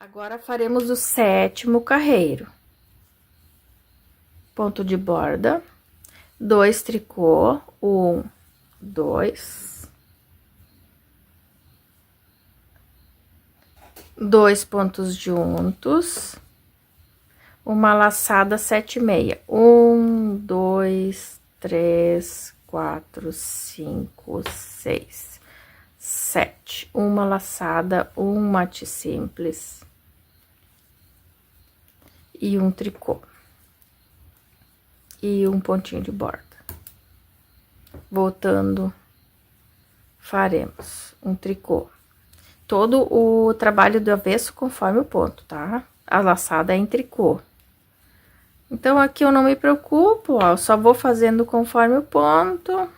Agora, faremos o 7º carreiro. Ponto de borda, 2 tricô, 1, 2, 2 pontos juntos, uma laçada 7,5. 1, 2, 3, 4, 5, 6, 7. Uma laçada, um mate simples e um tricô. E um pontinho de borda. Voltando, faremos um tricô. Todo o trabalho do avesso conforme o ponto, tá? A laçada é em tricô. Então, aqui eu não me preocupo, ó, eu só vou fazendo conforme o ponto.